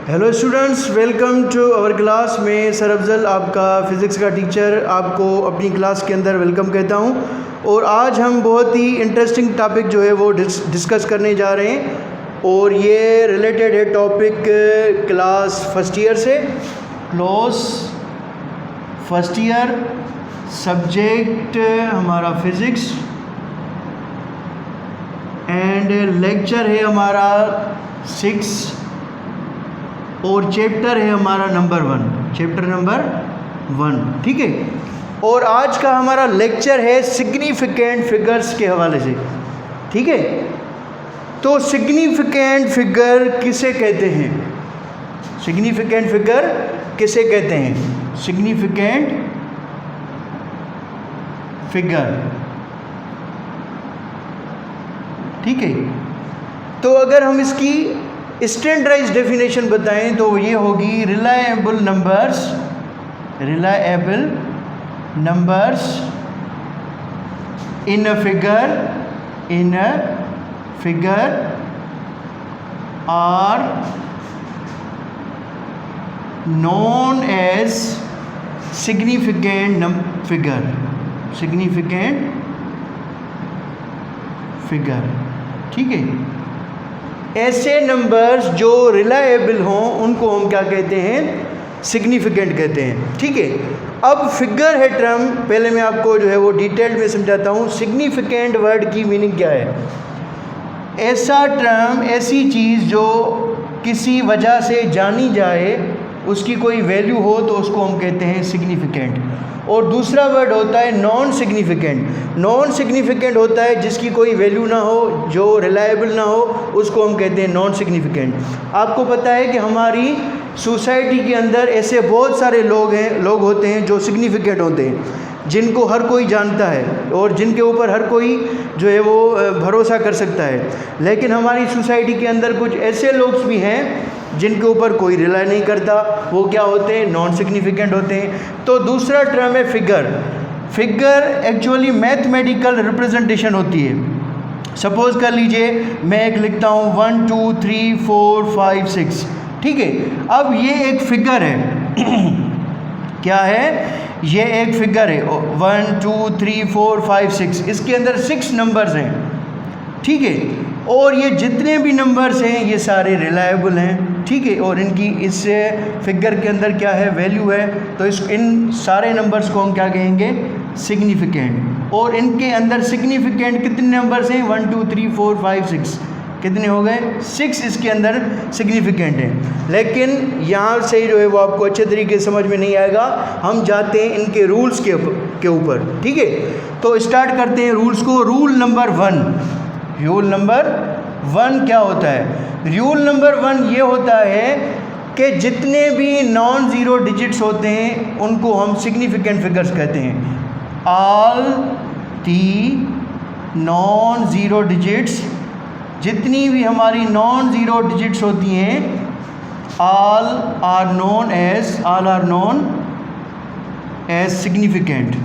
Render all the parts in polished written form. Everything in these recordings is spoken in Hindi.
Hello students, welcome to our class. में सर अफजल, आपका फ़िज़िक्स का टीचर, आपको अपनी क्लास के अंदर वेलकम कहता हूं। और आज हम बहुत ही इंटरेस्टिंग टॉपिक जो है वो डिस्कस करने जा रहे हैं और ये रिलेटेड है टॉपिक क्लास फर्स्ट ईयर से। क्लास फर्स्ट ईयर, सब्जेक्ट हमारा फ़िज़िक्स एंड लेक्चर है हमारा 6 और चैप्टर है हमारा चैप्टर नंबर 1। ठीक है। और आज का हमारा लेक्चर है सिग्निफिकेंट फिगर्स के हवाले से। ठीक है। तो सिग्निफिकेंट फिगर किसे कहते हैं? सिग्निफिकेंट फिगर किसे कहते हैं? Significant figure. ठीक है। तो अगर हम इसकी स्टैंडर्डाइज डेफिनेशन बताएं तो ये होगी reliable numbers in a figure are known as significant figure. ठीक है। ऐसे नंबर्स जो रिलायबल हों उनको हम क्या कहते हैं? सिग्निफिकेंट कहते हैं। ठीक है। अब फिगर है टर्म, पहले मैं आपको जो है वो डिटेल में समझाता हूँ। सिग्निफिकेंट वर्ड की मीनिंग क्या है? ऐसा टर्म, ऐसी चीज़ जो किसी वजह से जानी जाए, उसकी कोई वैल्यू हो तो उसको हम कहते हैं सिग्निफिकेंट। और दूसरा वर्ड होता है नॉन सिग्निफिकेंट होता है जिसकी कोई वैल्यू ना हो, जो रिलायबल ना हो, उसको हम कहते हैं नॉन सिग्निफिकेंट। आपको पता है कि हमारी सोसाइटी के अंदर ऐसे बहुत सारे लोग होते हैं जो सिग्निफिकेंट होते हैं, जिनको हर कोई जानता है और जिनके ऊपर हर कोई जो है वो भरोसा कर सकता है। लेकिन हमारी सोसाइटी के अंदर कुछ ऐसे लोग भी हैं जिनके ऊपर कोई रिलाई नहीं करता। वो क्या होते हैं? नॉन सिग्निफिकेंट होते हैं। तो दूसरा टर्म है फिगर एक्चुअली मैथमेटिकल रिप्रेजेंटेशन होती है। सपोज कर लीजिए मैं एक लिखता हूँ 1 2 3 4 5 6। ठीक है। अब ये एक फिगर है क्या है? ये एक फिगर है 1 2 3 4 5 6। इसके अंदर 6 नंबर्स हैं। ठीक है। और ये जितने भी नंबर्स हैं ये सारे रिलायबल हैं। ठीक है। और इनकी इस फिगर के अंदर क्या है? वैल्यू है। तो इन सारे नंबर्स को हम क्या कहेंगे? सिग्निफिकेंट। और इनके अंदर सिग्निफिकेंट कितने नंबर्स हैं? 1 2 3 4 5 6। कितने हो गए? 6 इसके अंदर सिग्निफिकेंट हैं। लेकिन यहाँ से जो है वो आपको अच्छे तरीके से समझ में नहीं आएगा। हम जाते हैं इनके रूल्स के ऊपर। ठीक है। तो स्टार्ट करते हैं रूल्स को। रूल नंबर 1 क्या होता है? रूल नंबर 1 ये होता है कि जितने भी नॉन ज़ीरो डिजिट्स होते हैं उनको हम सिग्निफिकेंट फिगर्स कहते हैं। All the non zero digits, जितनी भी हमारी नॉन ज़ीरो डिजिट्स होती हैं, all are known as significant.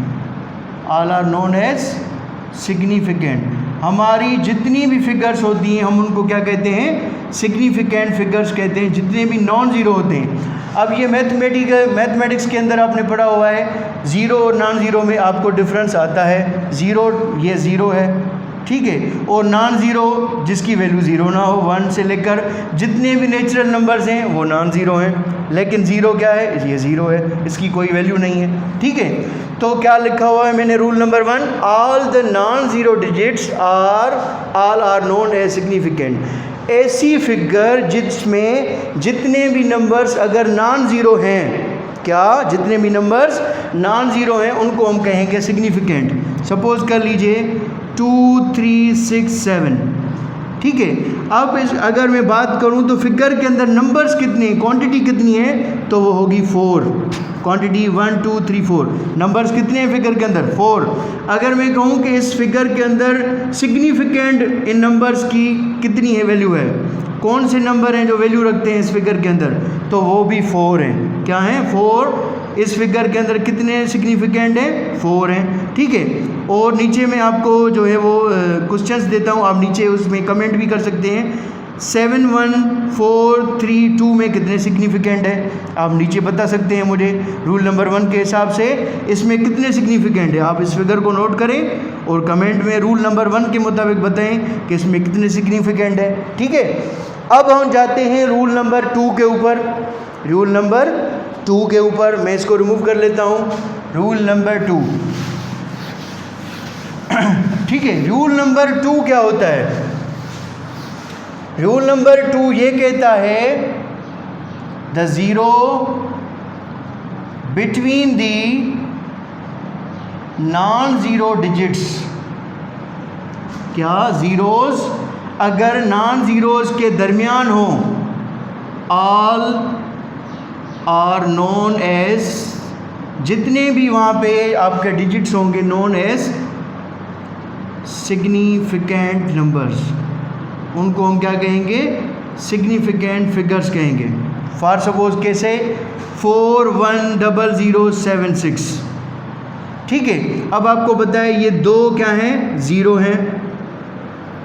हमारी जितनी भी फिगर्स होती हैं हम उनको क्या कहते हैं? सिग्निफिकेंट फिगर्स कहते हैं, जितने भी नॉन ज़ीरो होते हैं। अब ये मैथमेटिक्स के अंदर आपने पढ़ा हुआ है, ज़ीरो और नॉन ज़ीरो में आपको डिफरेंस आता है। ज़ीरो ये ज़ीरो है, ठीक है, और नॉन ज़ीरो जिसकी वैल्यू ज़ीरो ना हो, 1 से लेकर जितने भी नेचुरल नंबर्स हैं वो नॉन ज़ीरो हैं। लेकिन ज़ीरो क्या है? ये ज़ीरो है, इसकी कोई वैल्यू नहीं है। ठीक है। तो क्या लिखा हुआ है मैंने? Rule number 1, all the non zero digits are known as significant. ऐसी फिगर जिसमें जितने भी नंबर्स अगर नॉन ज़ीरो हैं, क्या जितने भी नंबर्स नॉन ज़ीरो हैं उनको हम कहेंगे सिग्निफिकेंट। सपोज कर लीजिए 2 3 6 7। ठीक है। अब अगर मैं बात करूं तो फिगर के अंदर नंबर्स कितने, क्वांटिटी कितनी है, तो वो होगी 4। क्वांटिटी 1 2 3 4। नंबर्स कितने हैं फिगर के अंदर? 4। अगर मैं कहूं कि इस फिगर के अंदर सिग्निफिकेंट इन नंबर्स की कितनी है, वैल्यू है, कौन से नंबर हैं जो वैल्यू रखते हैं इस फिगर के अंदर, तो वो भी 4 हैं। क्या हैं? 4। इस फिगर के अंदर कितने सिग्निफिकेंट हैं? 4 हैं। ठीक है। और नीचे में आपको जो है वो क्वेश्चंस देता हूँ, आप नीचे उसमें कमेंट भी कर सकते हैं। 71432 में कितने सिग्निफिकेंट है? आप नीचे बता सकते हैं मुझे रूल नंबर 1 के हिसाब से इसमें कितने सिग्निफिकेंट है। आप इस फिगर को नोट करें और कमेंट में रूल नंबर 1 के मुताबिक बताएं कि इसमें कितने सिग्निफिकेंट है। ठीक है, अब हम जाते हैं रूल नंबर 2 के ऊपर। रूल नंबर 2 के ऊपर मैं इसको रिमूव कर लेता हूँ। रूल नंबर 2, ठीक है, रूल नंबर 2 क्या होता है? रूल नंबर 2 ये कहता है the zero between the non zero digits. क्या? ज़ीरोज़ अगर नॉन ज़ीरोज़ के दरमियान हो, ऑल आर नोन एज, जितने भी वहाँ पे आपके डिजिट्स होंगे नोन एज सिग्निफिकेंट नंबर्स, उनको हम क्या कहेंगे? सिग्निफिकेंट फिगर्स कहेंगे। फॉर सपोज कैसे? 410076। ठीक है, अब आपको बताए ये दो क्या हैं? ज़ीरो हैं,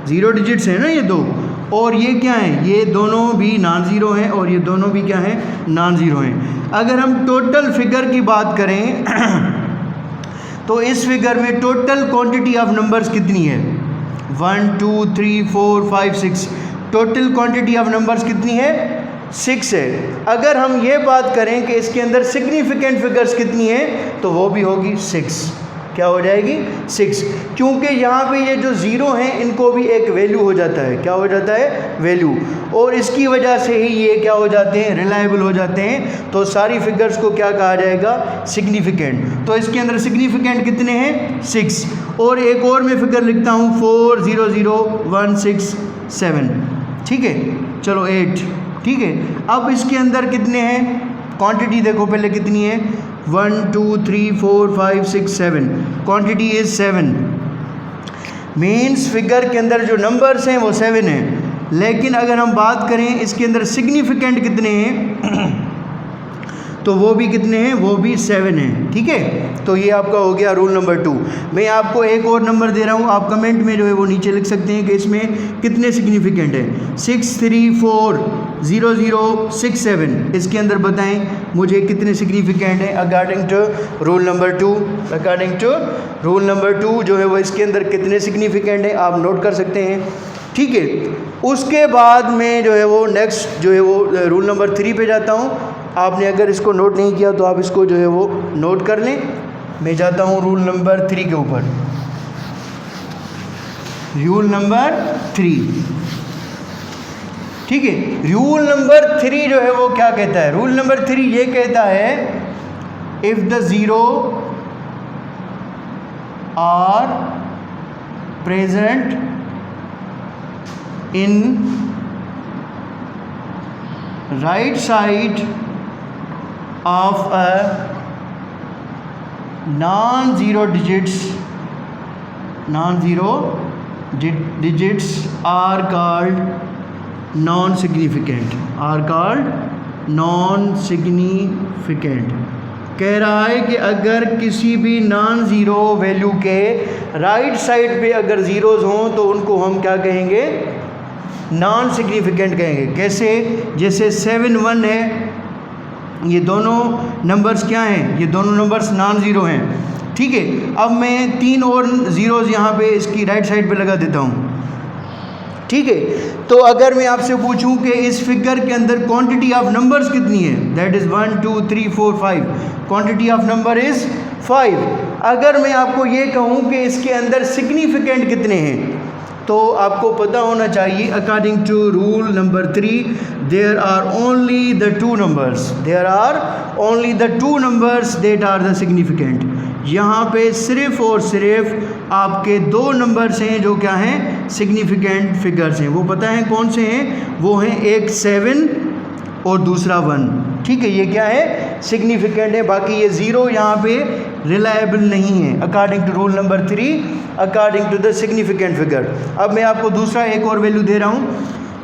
ज़ीरो डिजिट्स हैं ना ये दो, और ये क्या हैं? ये दोनों भी नॉन ज़ीरो हैं और ये दोनों भी क्या हैं? नॉन ज़ीरो हैं। अगर हम टोटल फिगर की बात करें तो इस फिगर में टोटल क्वांटिटी ऑफ नंबर्स कितनी है? 1 2 3 4 5 6। टोटल क्वांटिटी ऑफ नंबर्स कितनी है? 6 है। अगर हम ये बात करें कि इसके अंदर सिग्निफिकेंट फिगर्स कितनी है, तो वो भी होगी 6। क्या हो जाएगी? 6, क्योंकि यहाँ पे ये जो ज़ीरो हैं इनको भी एक वैल्यू हो जाता है। क्या हो जाता है? वैल्यू। और इसकी वजह से ही ये क्या हो जाते हैं? रिलायबल हो जाते हैं। तो सारी फिगर्स को क्या कहा जाएगा? सिग्निफिकेंट। तो इसके अंदर सिग्निफिकेंट कितने हैं? 6। और एक और मैं फिगर लिखता हूँ 400167। ठीक है, चलो 8। ठीक है, अब इसके अंदर कितने हैं? क्वांटिटी देखो पहले कितनी है? 1 2 3 4 5 6 7। Quantity is 7। मीन्स फिगर के अंदर जो नंबर्स हैं वो 7 हैं। लेकिन अगर हम बात करें इसके अंदर सिग्निफिकेंट कितने हैं तो वो भी कितने हैं? वो भी 7 हैं। ठीक है, तो ये आपका हो गया रूल नंबर 2। मैं आपको एक और नंबर दे रहा हूँ, आप कमेंट में जो है वो नीचे लिख सकते हैं कि इसमें कितने सिग्निफिकेंट हैं। 6340067, इसके अंदर बताएं मुझे कितने सिग्निफिकेंट हैं according to rule number 2। According to rule number 2 जो है वो इसके अंदर कितने सिग्निफिकेंट हैं आप नोट कर सकते हैं। ठीक है, उसके बाद में जो है वो नेक्स्ट जो है वो रूल नंबर 3 पे जाता हूँ। आपने अगर इसको नोट नहीं किया तो आप इसको जो है वो नोट कर लें। मैं जाता हूँ रूल नंबर 3 के ऊपर। रूल नंबर 3, ठीक है, रूल नंबर 3 जो है वो क्या कहता है? रूल नंबर 3 ये कहता है if the zero are present in right side of a non-zero digits are called non-significant, कह रहा है कि अगर किसी भी नॉन ज़ीरो वैल्यू के राइट साइड पे अगर ज़ीरोज़ हों तो उनको हम क्या कहेंगे? नॉन सिग्निफिकेंट कहेंगे। कैसे? जैसे 7 1 है, ये दोनों नंबर्स क्या हैं? ये दोनों नंबर्स नॉन ज़ीरो हैं। ठीक है, अब मैं 3 और ज़ीरोज़ यहाँ पे इसकी राइट साइड पे लगा देता हूँ। ठीक है, तो अगर मैं आपसे पूछूं कि इस फिगर के अंदर क्वांटिटी ऑफ नंबर्स कितनी है, that is 1 2 3 4 5, quantity of number is 5। अगर मैं आपको ये कहूँ कि इसके अंदर सिग्निफिकेंट कितने हैं, तो आपको पता होना चाहिए according to rule number 3 there are only the two numbers that are the significant. यहाँ पे सिर्फ़ और सिर्फ आपके 2 नंबर्स हैं जो क्या हैं? सिग्निफिकेंट फिगर्स हैं। वो पता है कौन से हैं? वो हैं एक 7 और दूसरा 1। ठीक है, ये क्या है? सिग्निफिकेंट है। बाकी ये ज़ीरो यहाँ पे रिलायबल नहीं है according to rule number 3, according to the significant figure. अब मैं आपको दूसरा एक और वैल्यू दे रहा हूँ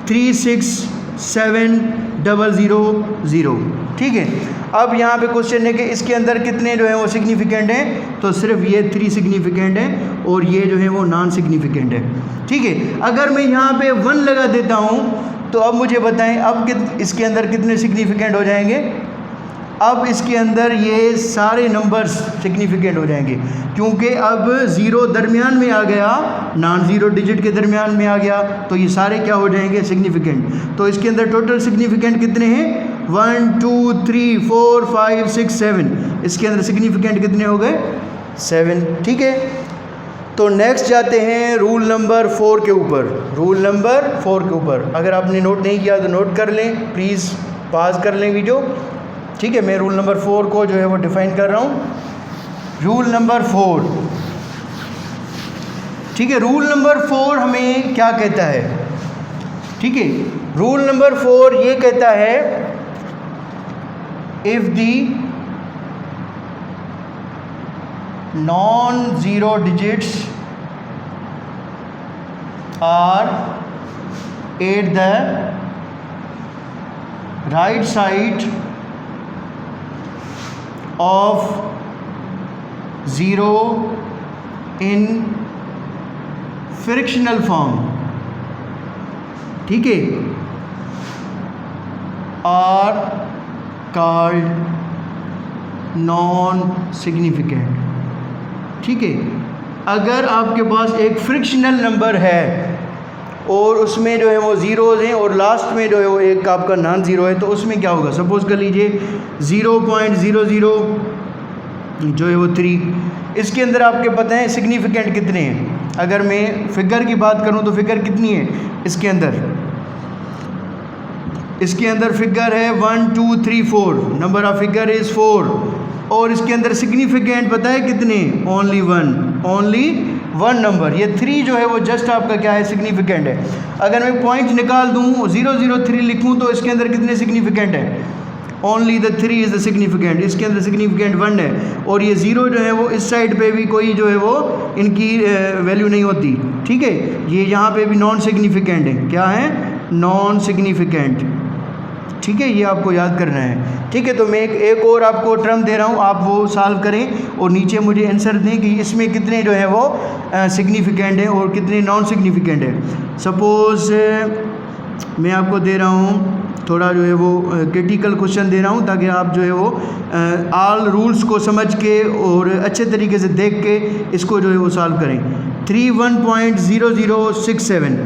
367000। ठीक है, अब यहाँ पे क्वेश्चन है कि इसके अंदर कितने जो है वो सिग्निफिकेंट हैं, तो सिर्फ ये 3 सिग्निफिकेंट हैं और ये जो है वो नॉन सिग्निफिकेंट है। ठीक है, अगर मैं यहाँ पे 1 लगा देता हूँ तो अब मुझे बताएं अब इसके अंदर कितने सिग्निफिकेंट हो जाएंगे? अब इसके अंदर ये सारे नंबर्स सिग्निफिकेंट हो जाएंगे, क्योंकि अब ज़ीरो दरमियान में आ गया, नॉन ज़ीरो डिजिट के दरमियान में आ गया, तो ये सारे क्या हो जाएंगे? सिग्निफिकेंट। तो इसके अंदर टोटल सिग्निफिकेंट कितने हैं? 1 2 3 4 5 6 7। इसके अंदर सिग्निफिकेंट कितने हो गए? 7। ठीक है, तो नेक्स्ट जाते हैं रूल नंबर 4 के ऊपर। रूल नंबर 4 के ऊपर अगर आपने नोट नहीं किया तो नोट कर लें, प्लीज़ पॉज कर लें वीडियो। ठीक है, मैं रूल नंबर 4 को जो है वो डिफ़ाइन कर रहा हूँ। रूल नंबर 4, ठीक है, रूल नंबर 4 हमें क्या कहता है? ठीक है, रूल नंबर 4 ये कहता है if the non zero digits are at the right side of 0 in fractional form, ठीक है, are called non significant। ठीक है, अगर आपके पास एक फ्रिक्शनल नंबर है और उसमें जो है वो ज़ीरोज़ हैं और लास्ट में जो है वो एक आपका नॉन ज़ीरो है, तो उसमें क्या होगा? सपोज़ कर लीजिए 0.00 जो है वो 3, इसके अंदर आपके पता है सिग्निफिकेंट कितने हैं? अगर मैं फ़िगर की बात करूं तो फ़िगर कितनी है इसके अंदर? इसके अंदर फ़िगर है 1 2 3 4, नंबर ऑफ़ फिगर इज़ 4, और इसके अंदर सिग्निफिकेंट पता है कितने? Only one number. ये 3 जो है वो जस्ट आपका क्या है? सिग्निफिकेंट है। अगर मैं पॉइंट निकाल दूँ 003 लिखूँ तो इसके अंदर कितने सिग्निफिकेंट है? Only the 3 is the significant. इसके अंदर सिग्निफिकेंट 1 है, और ये 0 जो है वो इस साइड पे भी कोई जो है वो इनकी वैल्यू नहीं होती। ठीक है, ये यहाँ पे भी नॉन सिग्निफिकेंट है। क्या है? Non significant. ठीक है, ये आपको याद करना है। ठीक है, तो मैं एक और आपको टर्म दे रहा हूँ, आप वो सॉल्व करें और नीचे मुझे आंसर दें कि इसमें कितने जो है वो सिग्निफिकेंट है और कितने नॉन सिग्निफिकेंट है। सपोज़ मैं आपको दे रहा हूँ थोड़ा जो है वो क्रिटिकल क्वेश्चन दे रहा हूँ, ताकि आप जो है वो ऑल रूल्स को समझ के और अच्छे तरीके से देख के इसको जो है वो सॉल्व करें। 31.0067,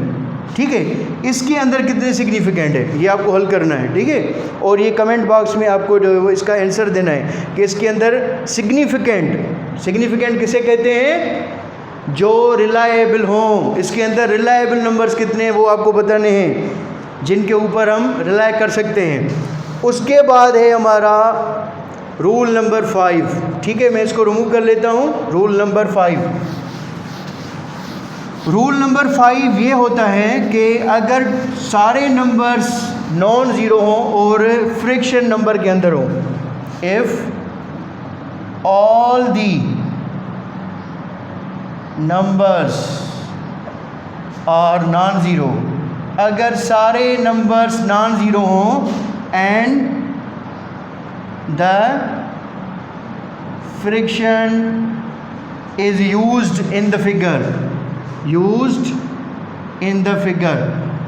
ठीक है, इसके अंदर कितने सिग्निफिकेंट है ये आपको हल करना है। ठीक है, और ये कमेंट बॉक्स में आपको जो है वो इसका आंसर देना है कि इसके अंदर सिग्निफिकेंट किसे कहते हैं? जो रिलायबल हों। इसके अंदर रिलायबल नंबर्स कितने हैं वो आपको बताने हैं, जिनके ऊपर हम रिलाय कर सकते हैं। उसके बाद है हमारा रूल नंबर 5। ठीक है, मैं इसको रिमूव कर लेता हूँ। रूल नंबर 5 ये होता है कि अगर सारे नंबर्स नॉन ज़ीरो हों और फ्रैक्शन नंबर के अंदर हों, if all the numbers are non zero, अगर सारे नंबर्स नॉन ज़ीरो हों and the fraction is used in the figure,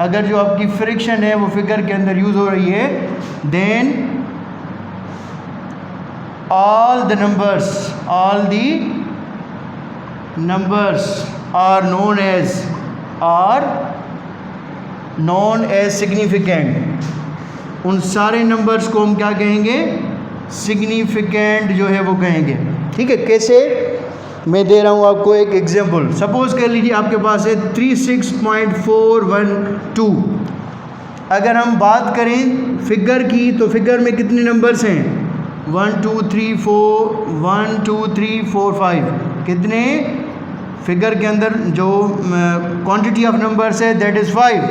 अगर जो आपकी फ्रैक्शन है वो फिगर के अंदर यूज़ हो रही है, then all the numbers are known as significant. उन सारे नंबर्स को हम क्या कहेंगे? सिग्निफिकेंट जो है वो कहेंगे। ठीक है, कैसे? मैं दे रहा हूँ आपको एक एग्जांपल। सपोज़ कर लीजिए आपके पास है 36.412। अगर हम बात करें फिगर की तो फिगर में कितने नंबर्स हैं? 1 2 3 4 5। कितने? फिगर के अंदर जो क्वांटिटी ऑफ नंबर्स है दैट इज़ 5।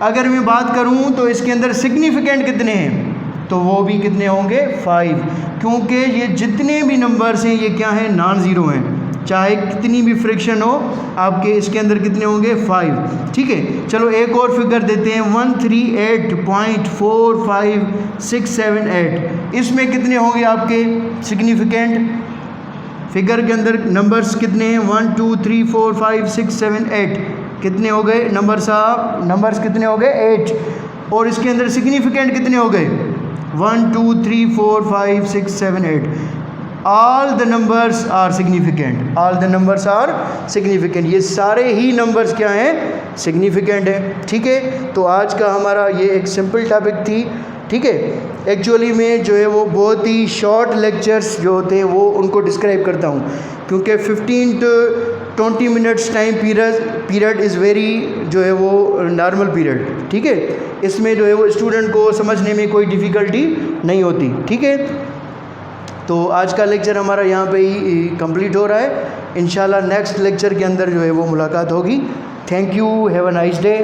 अगर मैं बात करूं तो इसके अंदर सिग्निफिकेंट कितने हैं? तो वो भी कितने होंगे? 5, क्योंकि ये जितने भी नंबर्स हैं ये क्या हैं? नॉन ज़ीरो हैं। चाहे कितनी भी फ्रैक्शन हो आपके, इसके अंदर कितने होंगे? 5। ठीक है, चलो एक और फिगर देते हैं 138.45678। इसमें कितने होंगे आपके सिग्निफिकेंट? फिगर के अंदर नंबर्स कितने हैं? 1 2 3 4 5 6 7 8। कितने हो गए नंबर्स कितने हो गए 8, और इसके अंदर सिग्निफिकेंट कितने हो गए 1 2 3 4 5 6 7 8। All the numbers are significant, all the numbers are significant, ये सारे ही नंबर्स क्या हैं सिग्निफिकेंट हैं। ठीक है, तो आज का हमारा ये एक सिंपल टॉपिक थी। ठीक है, एक्चुअली में जो है वो बहुत ही शॉर्ट लेक्चर्स जो होते हैं वो उनको डिस्क्राइब करता हूँ, क्योंकि 15 to 20 minutes time period is very जो है वो नॉर्मल पीरियड। ठीक है, इसमें जो है वो स्टूडेंट को समझने में कोई डिफ़िकल्टी नहीं होती। ठीक है, तो आज का लेक्चर हमारा यहाँ पे ही कंप्लीट हो रहा है। इंशाल्लाह नेक्स्ट लेक्चर के अंदर जो है वो मुलाकात होगी। Thank you, have a nice day.